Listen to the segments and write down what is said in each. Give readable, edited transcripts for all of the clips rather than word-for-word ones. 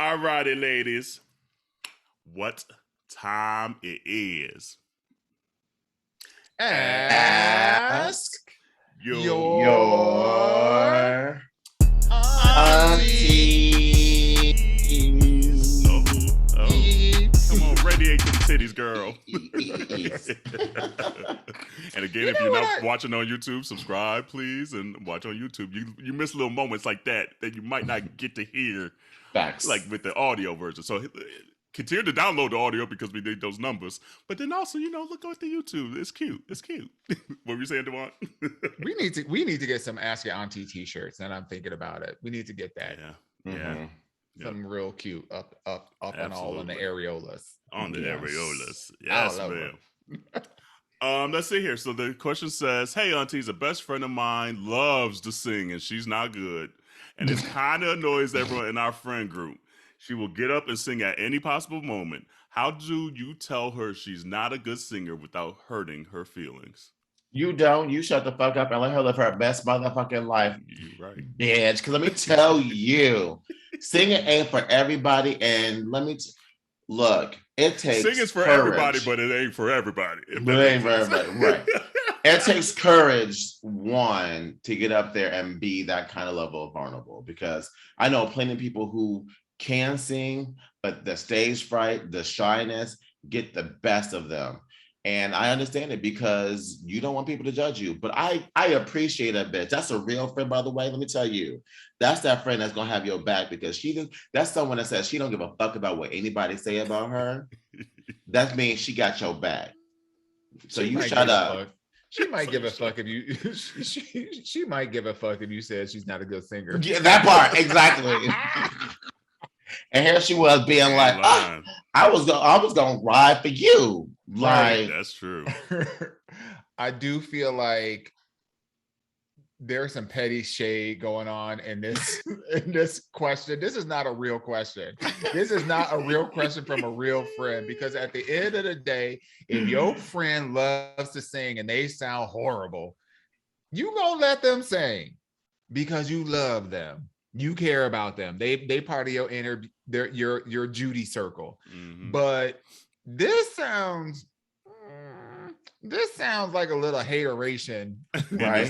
All righty, ladies. What time it is? Ask your aunties. Come on, radiate them titties, girl. And again, if you're not watching on YouTube, subscribe, please, and watch on YouTube. You miss little moments like that you might not get to hear. Facts. Like with the audio version. So continue to download the audio because we need those numbers. But then also, look at the YouTube. It's cute. What were you saying, Devon? we need to get some Ask Your Auntie t-shirts, and I'm thinking about it. We need to get that. Yeah. Mm-hmm. Some real cute up and all on the areolas. On the areolas. Yes, ma'am. Let's see here. So the question says, hey, aunties, a best friend of mine loves to sing and she's not good. And it kind of annoys everyone in our friend group. She will get up and sing at any possible moment. How do you tell her she's not a good singer without hurting her feelings? You don't. You shut the fuck up and let her live her best motherfucking life. You're right. Bitch, because let me tell you, singing ain't for everybody. And look, it takes singing's for courage. Everybody, but it ain't for everybody. It ain't for everybody, right. It takes courage, one, to get up there and be that kind of level of vulnerable, because I know plenty of people who can sing, but the stage fright, the shyness get the best of them. And I understand it because you don't want people to judge you. But I appreciate that bitch. That's a real friend, by the way. Let me tell you, that's that friend that's gonna have your back, because that's someone that says she don't give a fuck about what anybody say about her. That means she got your back. So you shut up. She might give a fuck if you. She might give a fuck if you said she's not a good singer. Yeah, that part exactly. And here she was being like, I was gonna ride for you. Like, that's true. I do feel like there's some petty shade going on in this question. This is not a real question. This is not a real question from a real friend, because at the end of the day, if your friend loves to sing and they sound horrible, you gonna let them sing because you love them. You care about them. They part of your your Judy circle. Mm-hmm. But this sounds like a little hateration, right?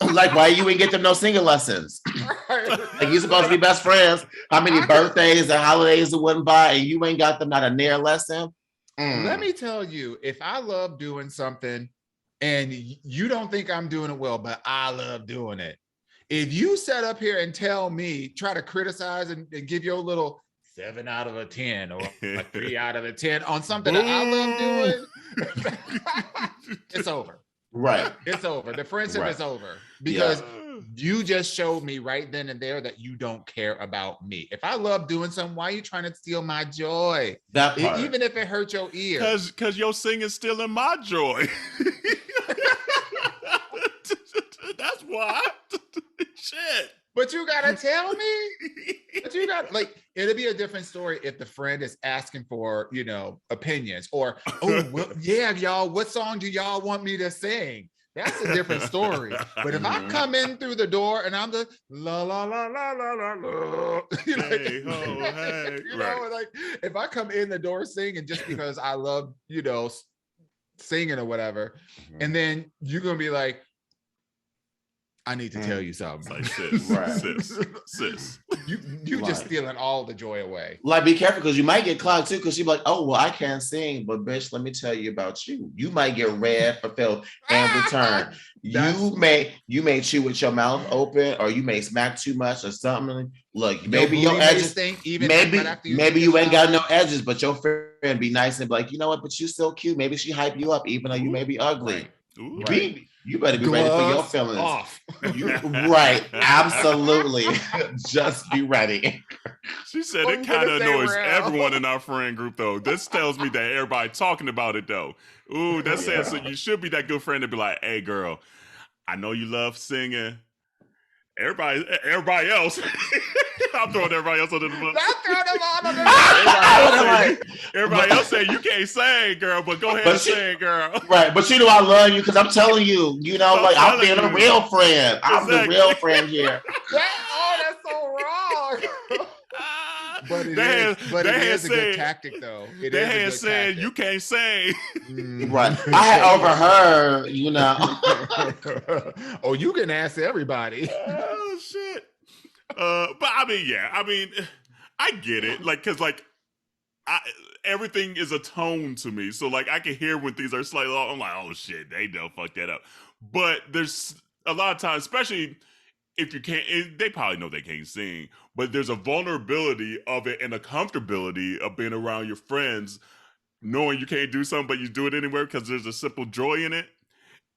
Like why you ain't get them no singing lessons? Right. Like you supposed to be best friends. How many birthdays and holidays it went by, and you ain't got them not a near lesson? Let me tell you, if I love doing something and you don't think I'm doing it well, but I love doing it. If you set up here and try to criticize and give your little 7 out of a 10 or a 3 out of a 10 on something that I love doing, it's over. Right. It's over. The friendship is over, because you just showed me right then and there that you don't care about me. If I love doing something, why are you trying to steal my joy? That part. Even if it hurts your ear. Because your singing's stealing my joy. That's why. Shit. But you gotta tell me. But you got it'll be a different story if the friend is asking for, opinions, or y'all, what song do y'all want me to sing? That's a different story. But if I come in through the door and I'm the la la la la la la la, if I come in the door singing just because I love, singing or whatever, and then you're gonna be like, I need to tell you something. Like, sis. You just stealing all the joy away. Like, be careful, because you might get clogged too, because you're like, oh, well, I can't sing, but bitch, let me tell you about you. You might get red for Phil and return. You may chew with your mouth open, or you may smack too much or something. Look, maybe your edges, maybe you ain't got no edges, but your friend be nice and be like, you know what, but you still cute. Maybe she hype you up, even though you may be ugly. Right. You better be ready for your feelings. Off. Right. Absolutely. Just be ready. She said it kind of annoys everyone in our friend group, though. This tells me that everybody talking about it, though. Ooh, that says so you should be that good friend to be like, hey, girl, I know you love singing. Everybody else. I'm throwing everybody else under the bus. Everybody else say you can't sing, girl, but go ahead and sing, girl. Right, but I love you, because I'm telling you, I'm being a real friend. I'm the real friend here. That's so wrong. But it is a good tactic, though. It is a good saying tactic. You can't sing. Right. I had overheard, you know. Oh, you can ask everybody. Oh shit. But I mean, I get it. Like, cause like everything is a tone to me. So like I can hear when things are slightly off. I'm like, oh shit, they don't fuck that up. But there's a lot of times, especially if you can't, they probably know they can't sing, but there's a vulnerability of it and a comfortability of being around your friends, knowing you can't do something, but you do it anyway because there's a simple joy in it.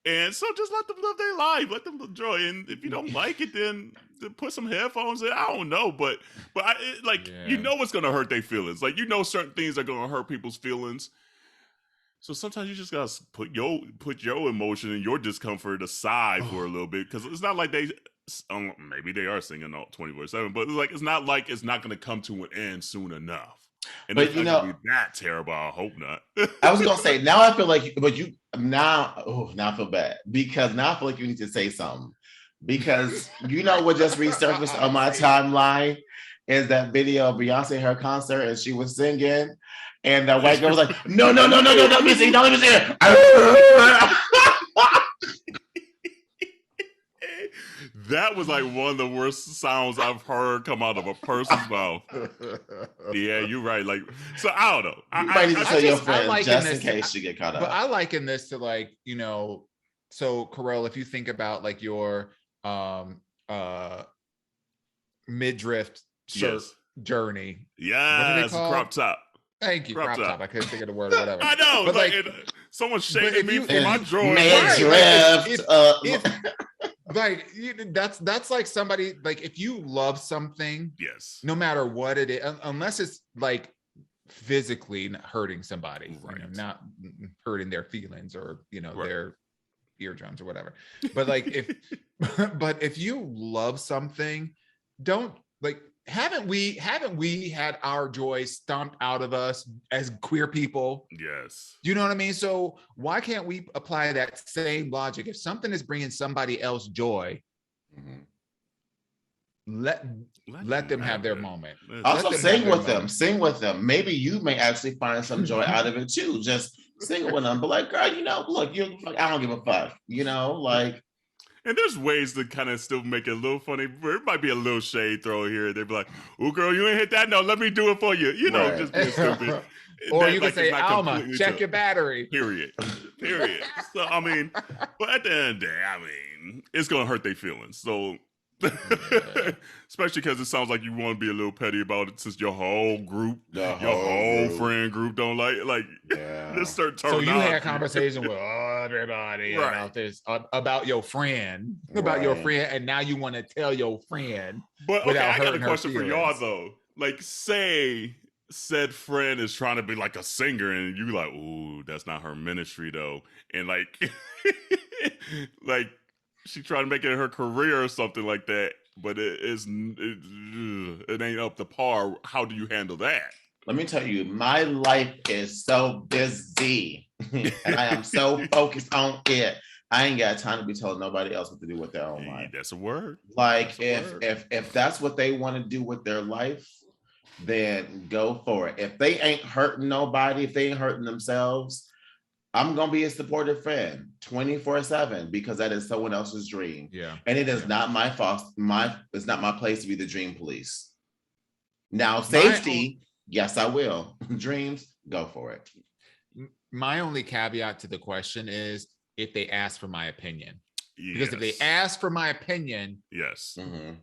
And so just let them live their life, let them enjoy. And if you don't like it, then put some headphones in. I don't know, but you know what's gonna hurt their feelings. Like, you know certain things are gonna hurt people's feelings. So sometimes you just gotta put your emotion and your discomfort aside for a little bit, because it's not like maybe they are singing all 24/7, but it's not like it's not gonna come to an end soon enough. And but it's not gonna be that terrible. I hope not. I was gonna say, now I feel like, but you now I feel bad, because now I feel like you need to say something, because you know what just resurfaced on my timeline is that video of Beyonce, her concert, and she was singing, and the white girl was like, no, let me sing, let me sing. That was like one of the worst sounds I've heard come out of a person's mouth. Yeah, you're right. Like, so I don't know. You might need to tell your friends just in case you get caught up. But I liken this to, like, you know, so Carell, if you think about like your Middrift journey. Yeah, it's a crop top. Thank you, crop top. I couldn't think of the word or whatever. I know, but like someone's shaming me for my drawing. Middrift. Like, that's like somebody, like, if you love something, yes, no matter what it is, unless it's like physically hurting somebody, right, you know, not hurting their feelings or, you know, their eardrums or whatever. But like, if you love something, don't, like, haven't we had our joy stomped out of us as queer people? Yes. You know what I mean? So why can't we apply that same logic? If something is bringing somebody else joy, let them have their moment. Also, sing with them. Maybe you may actually find some joy out of it too. Just sing with them. But like, girl, you know, look, I don't give a fuck. You know, like. And there's ways to kind of still make it a little funny. It might be a little shade throw here. They'd be like, "Oh, girl, you ain't hit that note. Let me do it for you." You know, just being stupid. Or you can say, "Alma, check your battery." Period. So I mean, but at the end of the day, I mean, it's gonna hurt their feelings. So, especially because it sounds like you want to be a little petty about it, since your whole group, your whole friend group don't like. This certain terminology. So you had a conversation with everybody about this, about your friend, and now you want to tell your friend. But okay, I got a question for y'all though. Like, say said friend is trying to be like a singer, and you like, ooh, that's not her ministry though, and like, like she trying to make it her career or something like that, but it ain't up to par. How do you handle that? Let me tell you, my life is so busy and I am so focused on it. I ain't got time to be telling nobody else what to do with their own life. That's a word. Like, if that's what they want to do with their life, then go for it. If they ain't hurting nobody, if they ain't hurting themselves, I'm gonna be a supportive friend 24/7, because that is someone else's dream. Yeah. And it is not my fault. It's not my place to be the dream police. Now, safety, yes, I will. Dreams, go for it. My only caveat to the question is if they ask for my opinion. Because if they ask for my opinion,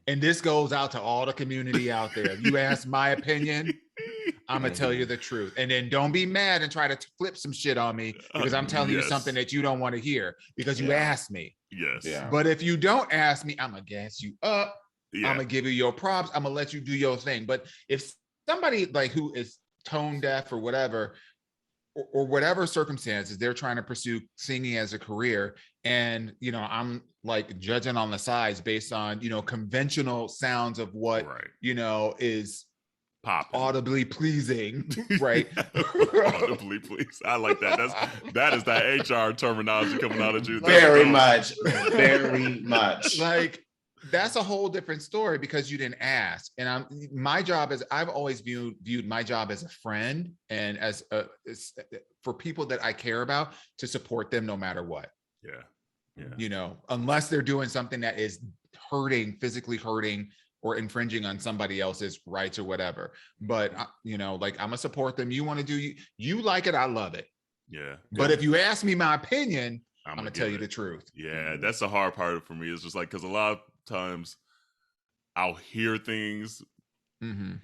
and this goes out to all the community out there, if you ask my opinion, I'm gonna tell you the truth. And then don't be mad and try to flip some shit on me because I'm telling you something that you don't want to hear because you asked me. But if you don't ask me, I'm gonna gas you up. I'm gonna give you your props. I'm gonna let you do your thing. But if somebody like who is tone deaf or whatever, or whatever circumstances, they're trying to pursue singing as a career, and you know, I'm like judging on the sides based on, you know, conventional sounds of what you know is audibly pleasing, right? Audibly pleasing. I like that. That is that HR terminology coming out of you. Very much. Like, That's a whole different story because you didn't ask. And I've always viewed my job as a friend and as for people that I care about, to support them no matter what. Yeah. Unless they're doing something that is physically hurting or infringing on somebody else's rights or whatever. But like, I'm gonna support them. You want to do you like it, I love it. Yeah. But if you ask me my opinion, I'm gonna tell you the truth. Yeah, that's the hard part for me. It's just like, because a lot of times I'll hear things and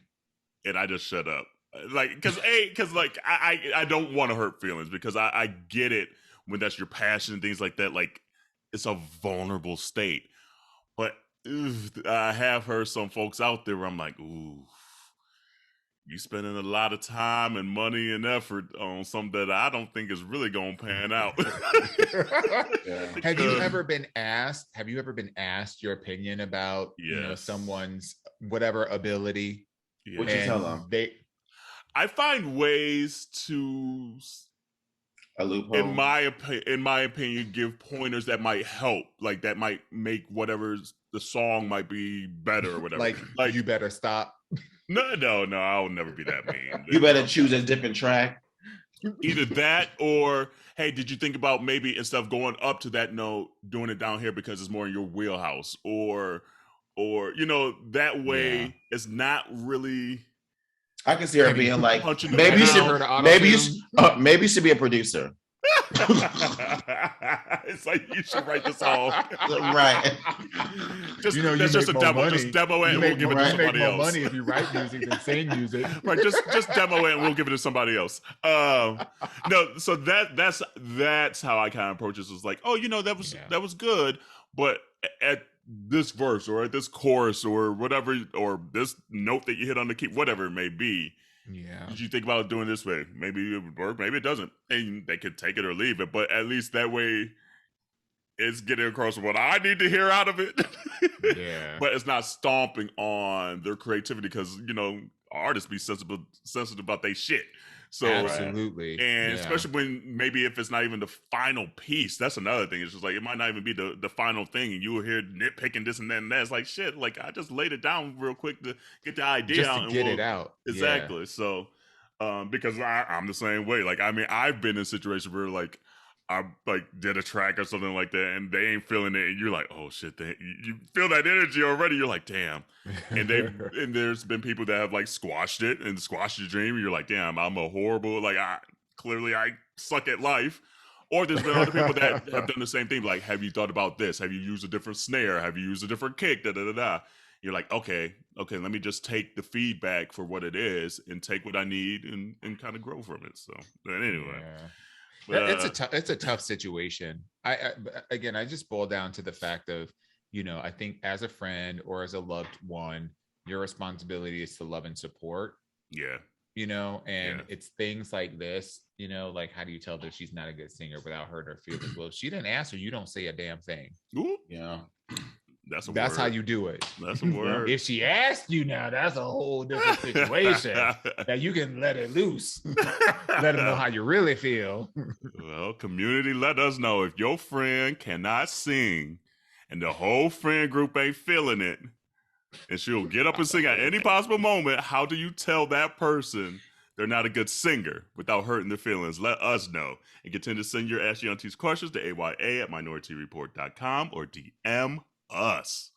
I just shut up. Like, because I don't want to hurt feelings, because I get it when that's your passion and things like that. Like, it's a vulnerable state. But I have heard some folks out there where I'm like, ooh, you spending a lot of time and money and effort on something that I don't think is really going to pan out. Have you ever been asked your opinion about someone's whatever ability? What you tell them? I find ways to, a loophole, in my opinion, give pointers that might help, like that might make whatever the song might be better or whatever. like you better stop. No, I'll never be that mean. You better choose a different track. Either that, or hey, did you think about maybe instead of going up to that note, doing it down here because it's more in your wheelhouse, or that way it's not really. I can see her being like, maybe you should be a producer. It's like, you should write this all. Right. That's just a demo. Money. Just demo it and we'll give it to somebody else. You make more money if you write music than sing music. Right. Just demo it and we'll give it to somebody else. No. So that's how I kind of approach this. It's like, oh, that was good, but at this verse or at this chorus or whatever, or this note that you hit on the key, whatever it may be. Yeah. Did you think about doing this way? Maybe it would work, maybe it doesn't. And they could take it or leave it, but at least that way it's getting across what I need to hear out of it. Yeah. But it's not stomping on their creativity, because, artists be sensitive about their shit. So absolutely. And especially when maybe if it's not even the final piece, that's another thing. It's just like, it might not even be the final thing, and you will hear nitpicking this and that and that. It's like, shit, like, I just laid it down real quick to get the idea just out. To get it out. Exactly. Yeah. So because I'm the same way. Like, I mean, I've been in situations where like I like did a track or something like that, and they ain't feeling it, and you're like, oh shit, you feel that energy already. You're like, damn. And there's been people that have like squashed it and squashed your dream. And you're like, damn, I'm a horrible, like, I suck at life. Or there's been other people that have done the same thing. Like, have you thought about this? Have you used a different snare? Have you used a different kick? You're like, okay, let me just take the feedback for what it is and take what I need and kind of grow from it. So, but anyway. Yeah. It's a tough situation. I just boil down to the fact of, I think as a friend or as a loved one, your responsibility is to love and support. Yeah. It's things like this, like, how do you tell that she's not a good singer without hurting her feelings? Well, if she didn't answer, you don't say a damn thing. Ooh. Yeah. That's how you do it. That's a word. If she asked you now, that's a whole different situation. Now you can let it loose. Let them know how you really feel. Well, community, let us know if your friend cannot sing and the whole friend group ain't feeling it, and she'll get up and sing at any possible moment. How do you tell that person they're not a good singer without hurting their feelings? Let us know. And continue to send your Ask Your Aunties questions to AYA@minoriteareport.com or DM us.